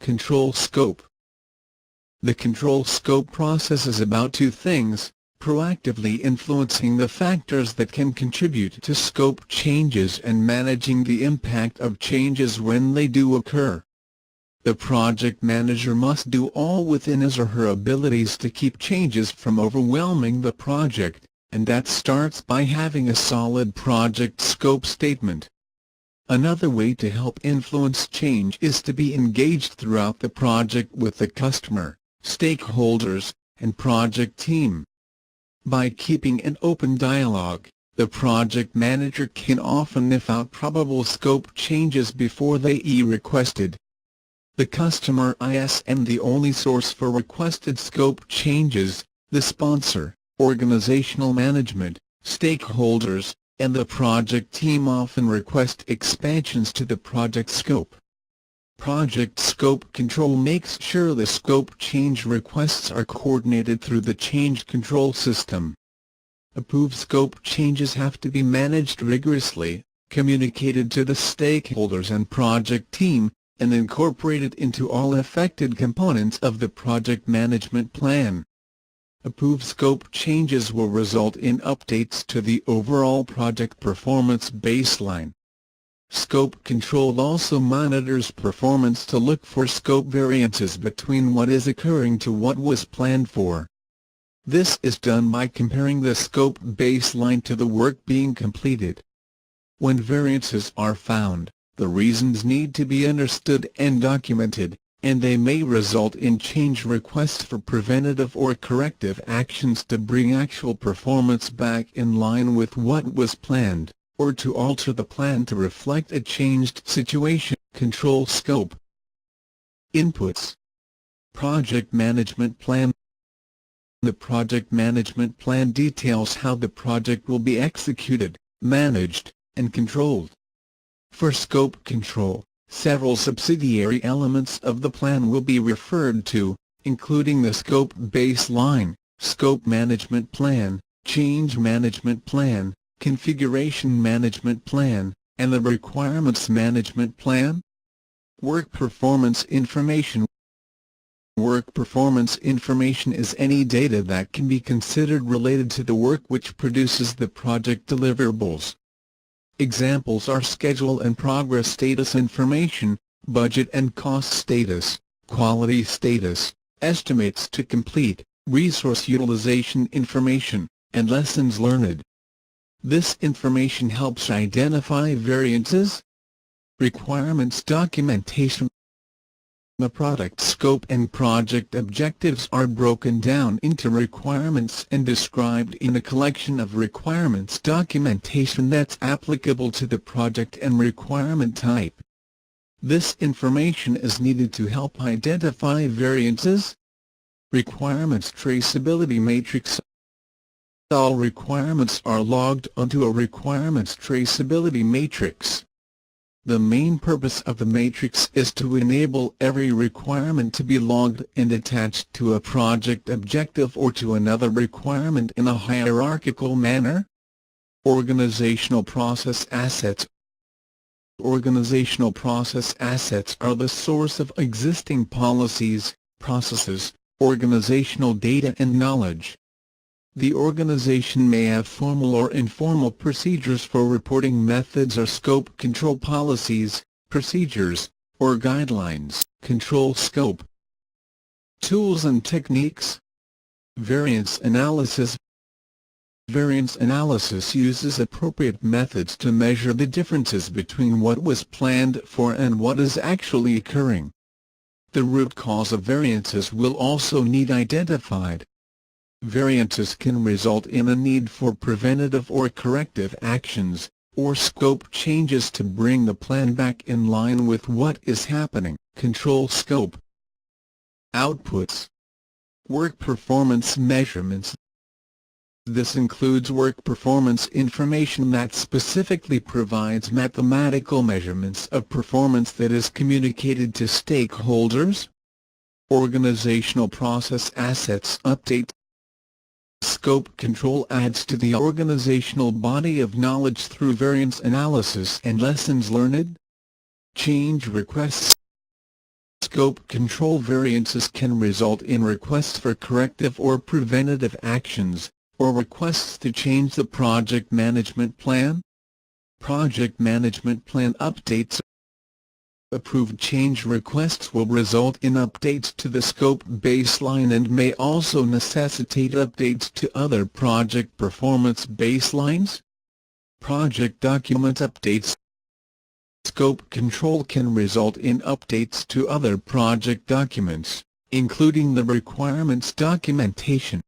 Control scope. The control scope process is about two things: proactively influencing the factors that can contribute to scope changes and managing the impact of changes when they do occur. The project manager must do all within his or her abilities to keep changes from overwhelming the project, and that starts by having a solid project scope statement. Another way to help influence change is to be engaged throughout the project with the customer, stakeholders, and project team. By keeping an open dialogue, the project manager can often sniff out probable scope changes before they are requested. The customer isn't the only source for requested scope changes. The sponsor, organizational management, stakeholders, and the project team often request expansions to the project scope. Project scope control makes sure the scope change requests are coordinated through the change control system. Approved scope changes have to be managed rigorously, communicated to the stakeholders and project team, and incorporated into all affected components of the project management plan. Approved scope changes will result in updates to the overall project performance baseline. Scope control also monitors performance to look for scope variances between what is occurring to what was planned for. This is done by comparing the scope baseline to the work being completed. When variances are found, the reasons need to be understood and documented, and they may result in change requests for preventative or corrective actions to bring actual performance back in line with what was planned, or to alter the plan to reflect a changed situation. Control scope. Inputs. Project management plan. The project management plan details how the project will be executed, managed, and controlled. For scope control, several subsidiary elements of the plan will be referred to, including the scope baseline, scope management plan, change management plan, configuration management plan, and the requirements management plan. Work performance information. Work performance information is any data that can be considered related to the work which produces the project deliverables. Examples are schedule and progress status information, budget and cost status, quality status, estimates to complete, resource utilization information, and lessons learned. This information helps identify variances. Requirements documentation. The product scope and project objectives are broken down into requirements and described in a collection of requirements documentation that's applicable to the project and requirement type. This information is needed to help identify variances. Requirements traceability matrix. All requirements are logged onto a requirements traceability matrix. The main purpose of the matrix is to enable every requirement to be logged and attached to a project objective or to another requirement in a hierarchical manner. Organizational process assets. Organizational process assets are the source of existing policies, processes, organizational data and knowledge. The organization may have formal or informal procedures for reporting methods or scope control policies, procedures, or guidelines. Control scope. Tools and techniques. Variance analysis. Variance analysis uses appropriate methods to measure the differences between what was planned for and what is actually occurring. The root cause of variances will also need identified. Variances can result in a need for preventative or corrective actions, or scope changes to bring the plan back in line with what is happening. Control scope. Outputs. Work performance measurements. This includes work performance information that specifically provides mathematical measurements of performance that is communicated to stakeholders. Organizational process assets update. Scope control adds to the organizational body of knowledge through variance analysis and lessons learned. Change requests. Scope control variances can result in requests for corrective or preventative actions, or requests to change the project management plan. Project management plan updates. Approved change requests will result in updates to the scope baseline and may also necessitate updates to other project performance baselines. Project document updates. Scope control can result in updates to other project documents, including the requirements documentation,